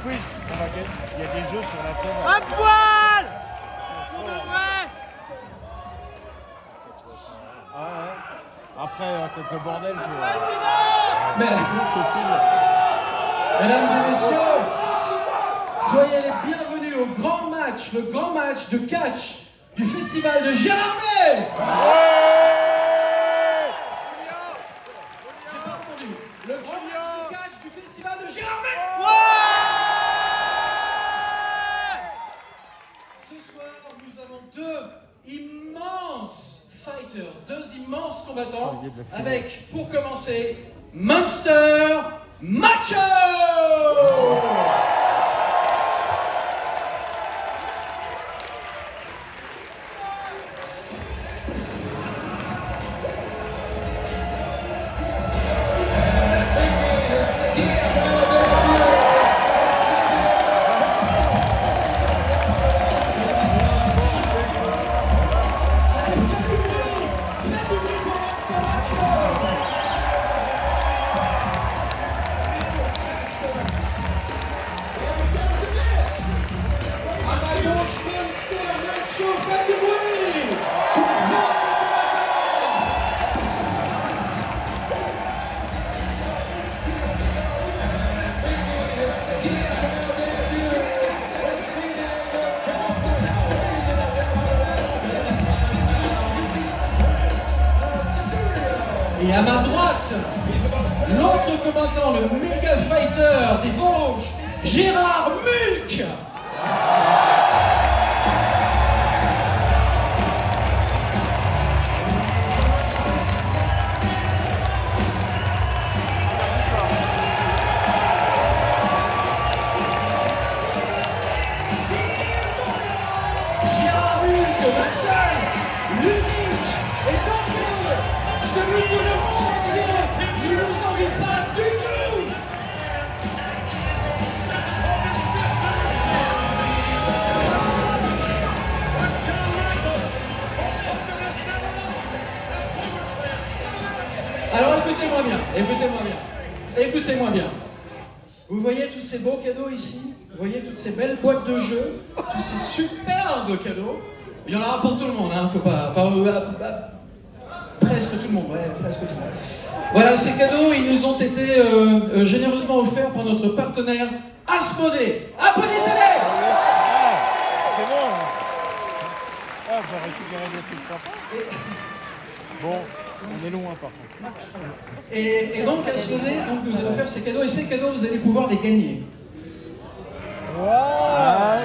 quiz. Il y a des jeux sur la scène. Un poil pour de vrai. Ah ouais. Après, c'est le bordel. Mesdames et messieurs, soyez les bienvenus au grand match, le grand match de catch du festival de Gérardmer. J'ai pas entendu. Le grand match de catch du festival de Gérardmer. Ce soir, nous avons deux immenses fighters, deux immenses combattants, avec, pour commencer, Monster Macho! Et à ma droite, l'autre combattant, le méga fighter des Vosges, Gérard Mulk. Gérard Mulk, le seul, l'unique et dangereux, celui que le monde entier ne nous envie pas du tout. Alors écoutez-moi bien, écoutez-moi bien. Vous voyez tous ces beaux cadeaux ici? Vous voyez toutes ces belles boîtes de jeux? Tous ces superbes cadeaux? Il y en aura pour tout le monde, hein, faut pas... Enfin, presque tout le monde, ouais, presque tout le monde. Voilà, ces cadeaux, ils nous ont été généreusement offerts par notre partenaire Asmodée. Applaudissez-les! C'est bon. Ah, j'ai récupéré des trucs sympas. Bon, on est loin par contre. Et donc Asmodée nous a offert ces cadeaux, et ces cadeaux, vous allez pouvoir les gagner. Ouais.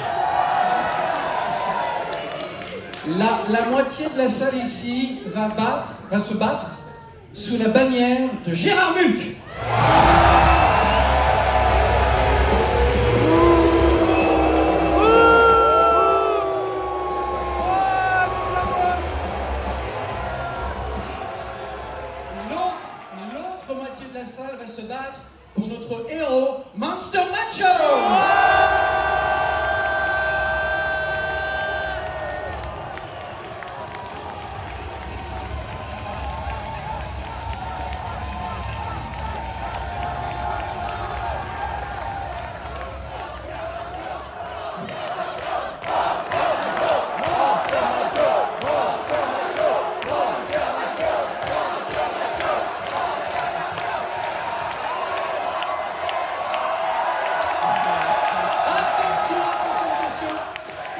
La moitié de la salle ici va se battre sous la bannière de Gérard Mulk. L'autre moitié de la salle va se battre pour notre héros, Monster Macho.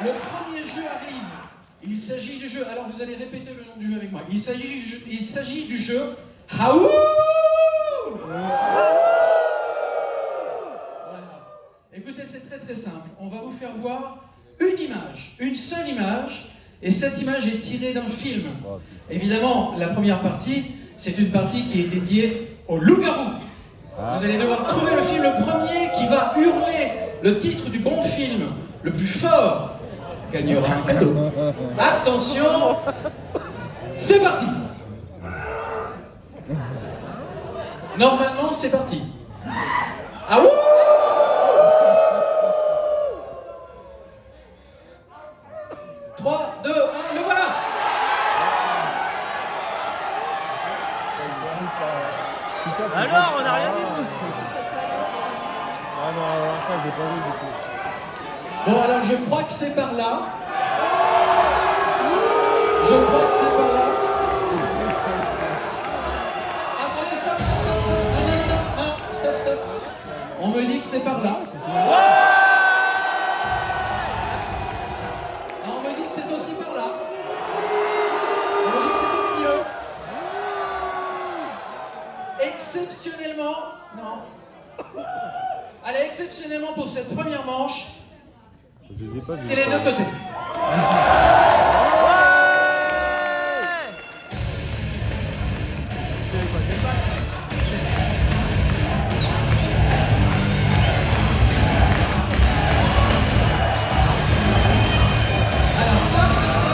Le premier jeu arrive. Il s'agit du jeu. Alors vous allez répéter le nom du jeu avec moi. Il s'agit du jeu Haouh. Voilà. Écoutez, c'est très très simple. On va vous faire voir une image, une seule image, et cette image est tirée d'un film. Évidemment, la première partie, c'est une partie qui est dédiée au loup-garou. Vous allez devoir trouver le film, le premier qui va hurler le titre du bon film le plus fort gagnera un cadeau. Attention, c'est parti. Normalement, c'est parti. Ah ouh! 3, 2, 1, le voilà. Alors, on n'a rien dit, nous. Ah non, ça, j'ai pas vu du coup. Bon, alors je crois que c'est par là. Je crois que c'est par là. Attendez, stop, stop, stop, stop. Non, stop, stop. On me dit que c'est par là. Ah, on me dit que c'est aussi par là. On me dit que c'est au milieu. Exceptionnellement, non. Allez, exceptionnellement pour cette première manche, Je les ai pas vus. c'est les deux côtés. Alors, stop, stop, stop.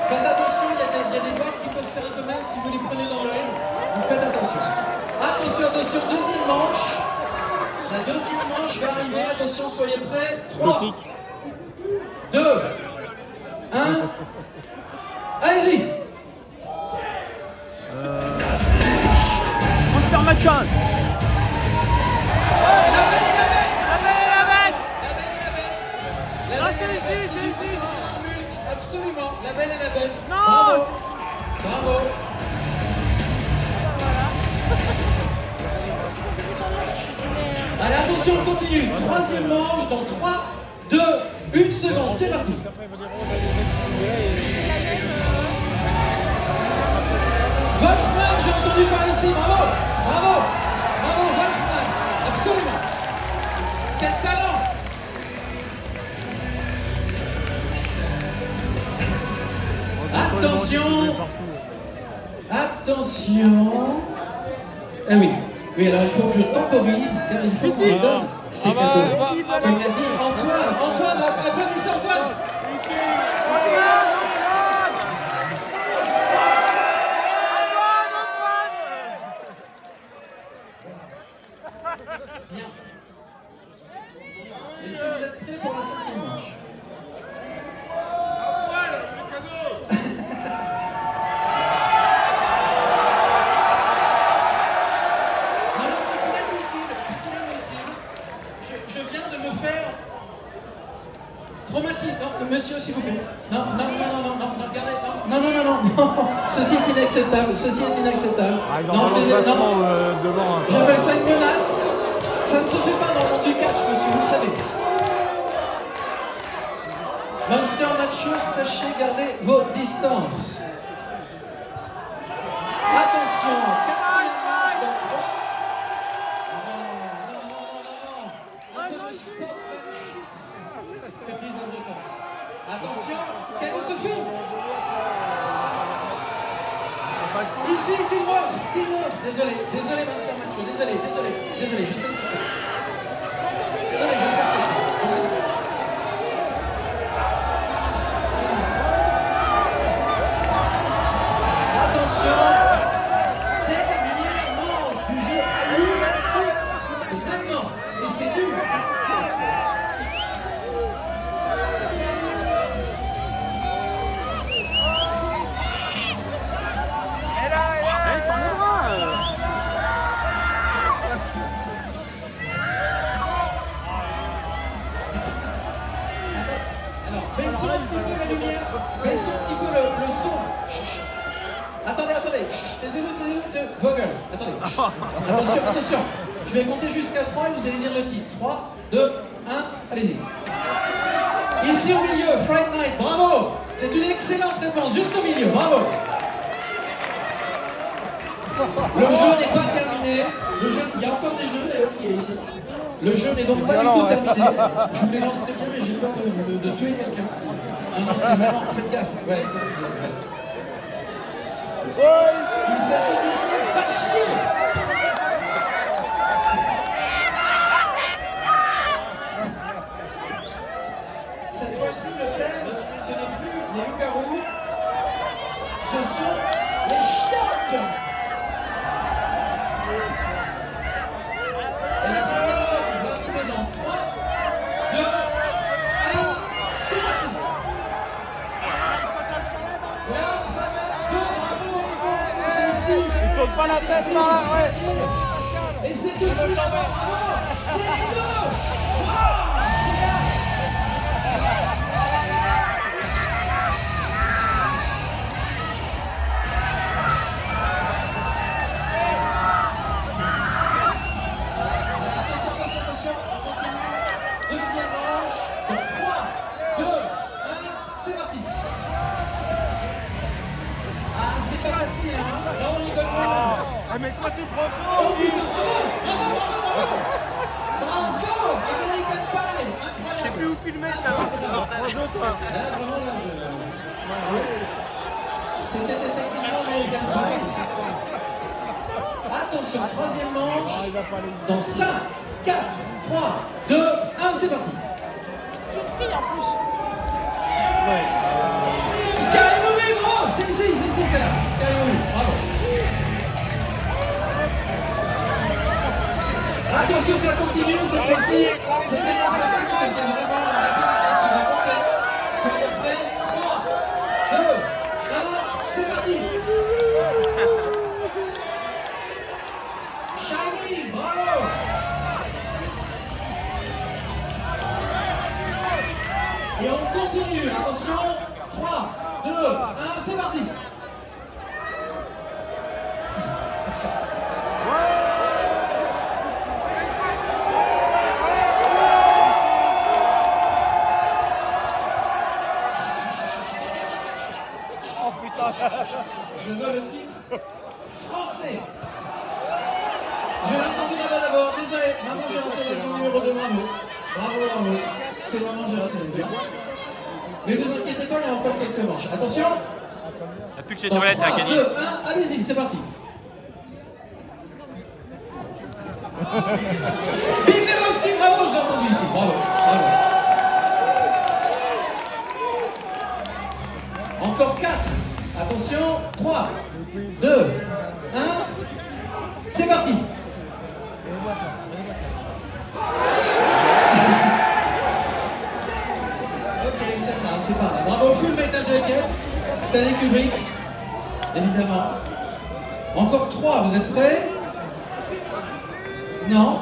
Faites attention, il y a des barres qui peuvent faire un peu mal si vous les prenez dans l'œil. Donc faites attention. Attention, attention, deuxième manche. La deuxième manche va arriver. Attention, soyez prêts. 3, 2, 1. Allez-y. Monster Machan. La belle et la bête. La belle et la bête. La belle et la bête. La Non, belle c'est et la ici, bête. c'est ici. Absolument. La belle et la bête. Non. Bravo. Bravo. Allez, attention, on continue. Troisième manche dans 3, 2, 1 seconde. C'est parti. Wolfman, j'ai entendu par ici. Bravo. Bravo. Bravo, Wolfman. Absolument. Quel talent. Attention. Attention. Eh oui. Oui, alors il faut que je temporise, car il faut qu'on lui donne ses cadeaux. Comme l'a dit Antoine. Antoine, applaudissez Antoine. Bien. Est-ce que vous êtes prêts pour la cinquième manche? Non, non, c'est inadmissible, c'est inadmissible. Je viens de me faire traumatiser. Non, monsieur, s'il vous plaît. Non, non, non, non, non, non, regardez, non, non, non, non, non. Ceci est inacceptable, ceci est inacceptable. Non, je les ai, non. J'appelle ça une menace. Ça ne se fait pas dans le monde du catch, monsieur, vous le savez. Monster Macho, sachez garder vos distances. Attention, quatrième manche dans 3. Non, non, non, non, non. Un peu de sportsmanship. Fabrice Andrécon. Attention, qu'elle se fait. Ici, Team Wolf. Désolé, désolé, Monster Macho, désolé, je sais ce que je fais. Désolé, je sais ce que je fais. Attention, dernière manche du jeu. C'est maintenant, et c'est dur. Alors, baissons un petit peu la lumière, baissons un petit peu le son. Chut, chut. Attendez, taisez-vous, Vogel. Attendez. Attention, attention. Je vais compter jusqu'à 3 et vous allez dire le titre. 3, 2, 1, allez-y. Ici au milieu, Fright Night, bravo. C'est une excellente réponse, juste au milieu, bravo. Le jeu n'est pas terminé. Le jeu, il y a encore des jeux d'ailleurs qui est ici. Le jeu n'est donc pas du tout terminé. Je voulais lancer bien, mais j'ai peur de tuer quelqu'un. Non, non, c'est vraiment, faites gaffe. Ouais. Il s'agit du jeu facile. Cette fois-ci, le thème, ce n'est plus les loups-garous, ce sont les chiottes. Et la première manche va arriver dans 3, 2, 1, c'est parti. Il tourne pas la tête là, ouais. Et c'est aussi la barre. C'est filmer, t'as bordel. Là, vraiment, là, c'était effectivement American Pie. Attention, troisième manche. Dans 5, 4, 3, 2, 1, c'est parti. J'ai une fille en plus. Sky Movie, bravo. C'est là. Sky Movie, bravo. Attention, ça continue, cette fois-ci. C'est tellement facile que c'est vraiment la rapidité qui va monter. Soyez prêts. 3, 2, 1, c'est parti. Shiny, bravo. Et on continue, attention. 3, 2, 1, c'est parti. Je veux le titre français. J'ai entendu là-bas d'abord, désolé. Maintenant j'ai raté le numéro de Bravo. Bravo. C'est vraiment j'ai raté le numéro. Mais vous inquiétez pas, il y a encore quelques manches. Attention. Y'a plus que les toilettes à 3, gagner. 2, 1, allez-y, c'est parti. Big Lebowski, bravo, je l'ai entendu ici. Bravo. Encore 4. Attention, 3, 2, 1, c'est parti. Ok, c'est ça, c'est pas mal. Bravo, Full Metal Jacket, Stanley Kubrick, évidemment. Encore 3, vous êtes prêts? Non?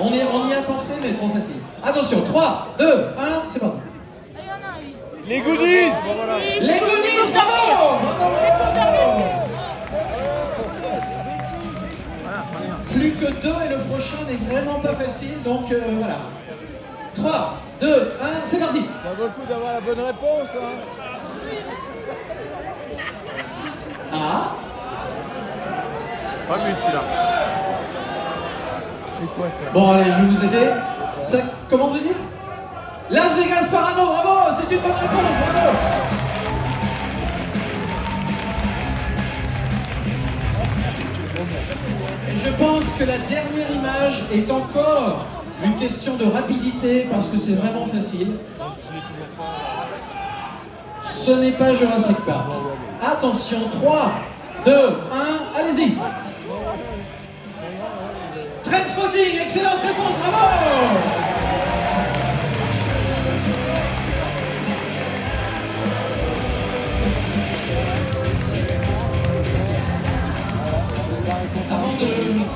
On y a pensé, mais trop facile. Attention, 3, 2, 1, c'est parti. Il y en a un, oui. Les goodies. Les goodies, bravo! Plus que 2 et le prochain n'est vraiment pas facile, donc voilà. 3, 2, 1, c'est parti. Ça vaut le coup d'avoir la bonne réponse. Hein. Ah, Pas vu celui-là. C'est quoi ça? bon allez, je vais vous aider. Ça, comment vous dites? Las Vegas Parano, bravo, c'est une bonne réponse, bravo. Et je pense que la dernière image est encore une question de rapidité parce que c'est vraiment facile. Ce n'est pas Jurassic Park. Attention, 3, 2, 1, allez-y. Trainspotting, excellente réponse, bravo.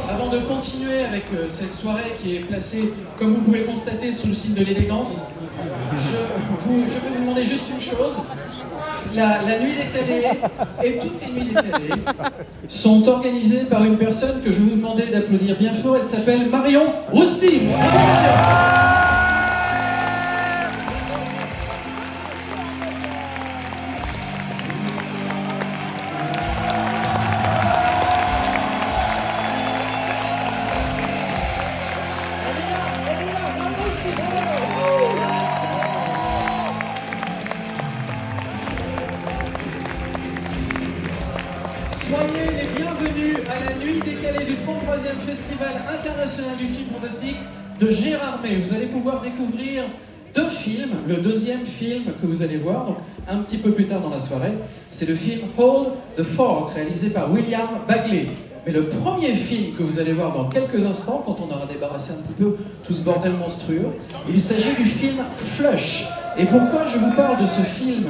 Avant de continuer avec cette soirée qui est placée, comme vous pouvez le constater, sous le signe de l'élégance, je peux vous demander juste une chose. La nuit décalée et toutes les nuits décalées sont organisées par une personne que je vais vous demander d'applaudir bien fort. Elle s'appelle Marion Rousti. Bravo Marion. Soyez les bienvenus à la nuit décalée du 33e Festival international du film fantastique de Gérardmer. Vous allez pouvoir découvrir 2 films. Le deuxième film que vous allez voir, donc un petit peu plus tard dans la soirée, c'est le film Hold the Fort, réalisé par William Bagley. Mais le premier film que vous allez voir dans quelques instants, quand on aura débarrassé un petit peu tout ce bordel monstrueux, il s'agit du film Flush. Et pourquoi je vous parle de ce film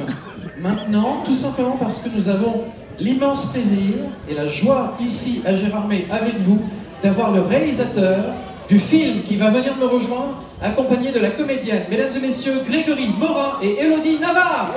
maintenant? Tout simplement parce que nous avons l'immense plaisir et la joie ici à Gérardmer avec vous d'avoir le réalisateur du film qui va venir me rejoindre, accompagné de la comédienne, mesdames et messieurs, Grégory Morin et Élodie Navarre.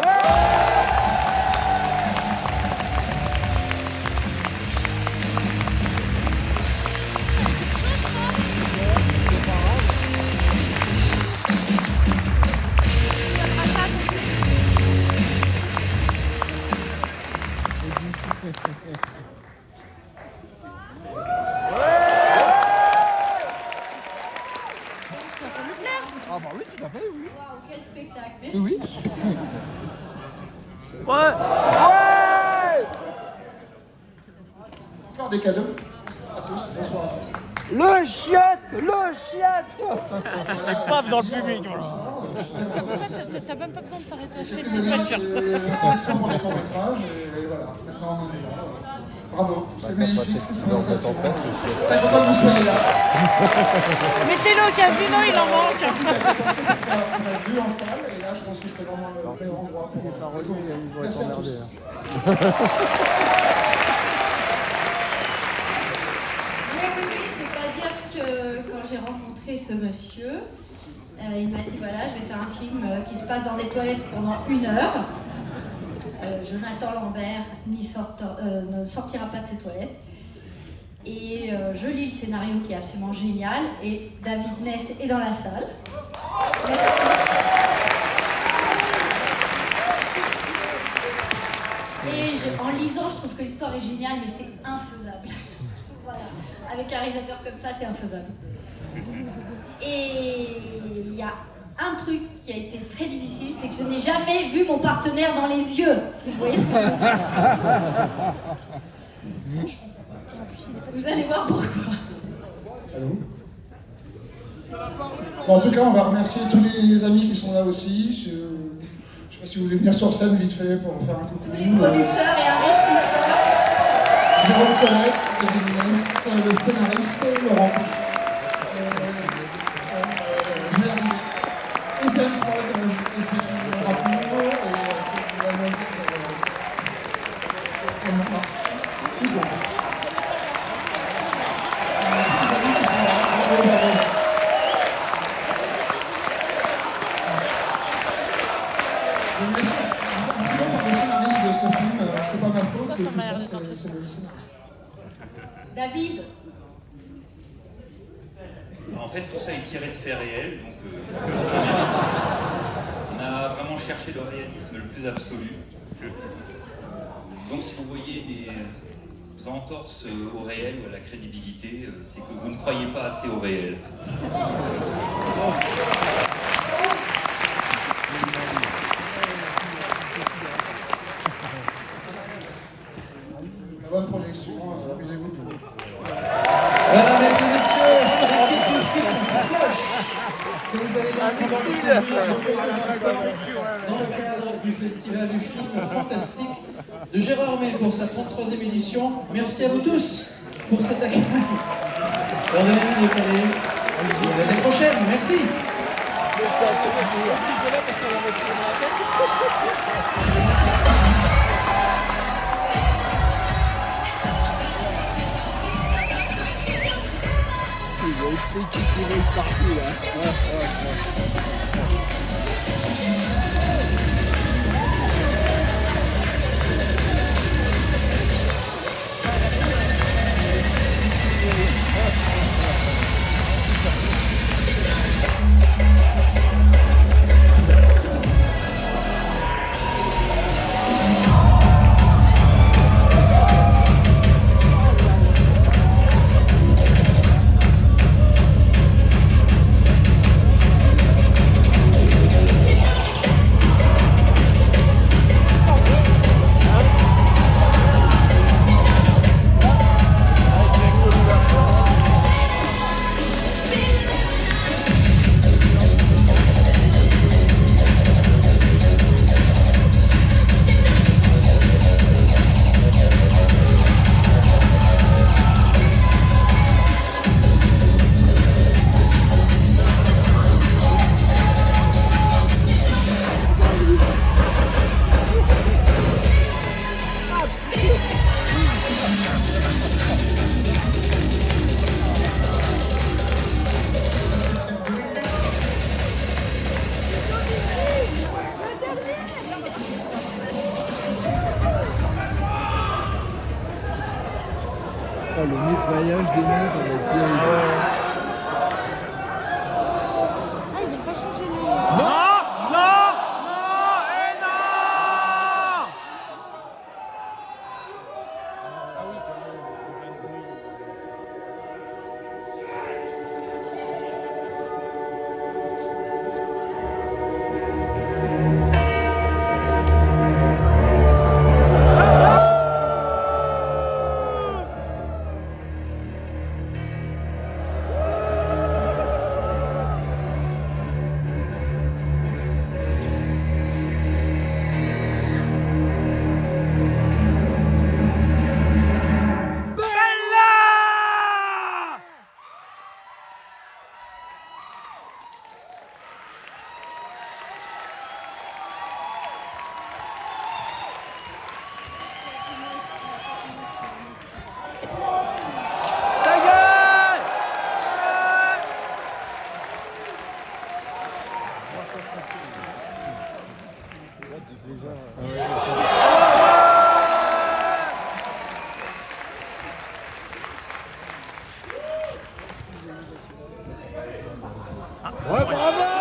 Claire. Ah bah oui, tout à fait, oui. Waouh, quel spectacle, merci. Oui. Ouais. Encore des cadeaux à tous. Bonsoir à tous. Le chiotte. Et paf dans le public. Voilà. Comme ça, t'as même pas besoin de t'arrêter à acheter Quelques une années voiture. d'extraction pour les courts-métrages et voilà, maintenant on en est là. Bravo, c'est magnifique cette présentation. Très content que vous soyez là. Mettez-le au casino, il en manque. On a vu en salle et là je pense que c'était vraiment le meilleur endroit pour découvrir. Merci à tous. Oui, c'est-à-dire que quand j'ai rencontré ce monsieur, il m'a dit voilà, je vais faire un film qui se passe dans des toilettes pendant 1 heure. Jonathan Lambert ne sortira pas de ses toilettes. Et je lis le scénario qui est absolument génial. Et David Ness est dans la salle. Merci. Et en lisant, je trouve que l'histoire est géniale, mais c'est infaisable. Voilà. Avec un réalisateur comme ça, c'est infaisable. Et il y a un truc qui a été très difficile, c'est que je n'ai jamais vu mon partenaire dans les yeux, si vous voyez ce que je veux dire. Vous allez voir pourquoi. Allô. Bon, en tout cas, on va remercier tous les amis qui sont là aussi. Je ne sais pas si vous voulez venir sur scène vite fait pour faire un coucou. Tous les producteurs et investisseurs. Jérôme Colette, David Ness, le scénariste, Laurent Pouch. Étienne Frog, Étienne Rapour et la noisette Hugo. Les amis qui sont là. Bravo, bravo. Je vais vous laisser un petit mot pour le scénariste de ce film. C'est pas ma faute, tout ça, c'est le scénariste. David. En fait, tout ça est tiré de faits réels, donc on a vraiment cherché le réalisme le plus absolu. Donc si vous voyez des entorses au réel ou à la crédibilité, c'est que vous ne croyez pas assez au réel. La bonne projection, amusez-vous tout. Voilà, mesdames et messieurs, l'équipe du film Flash que vous allez voir dans le cadre du festival du film fantastique de Gérard May pour sa 33e édition. Merci à vous tous pour cet accueil. Pardonnez-nous de caler. À l'année prochaine, merci. Le nettoyage des mains, ça va être terrible. Ah, ils ont pas changé les... Non, non, non et non. Ouais, bravo!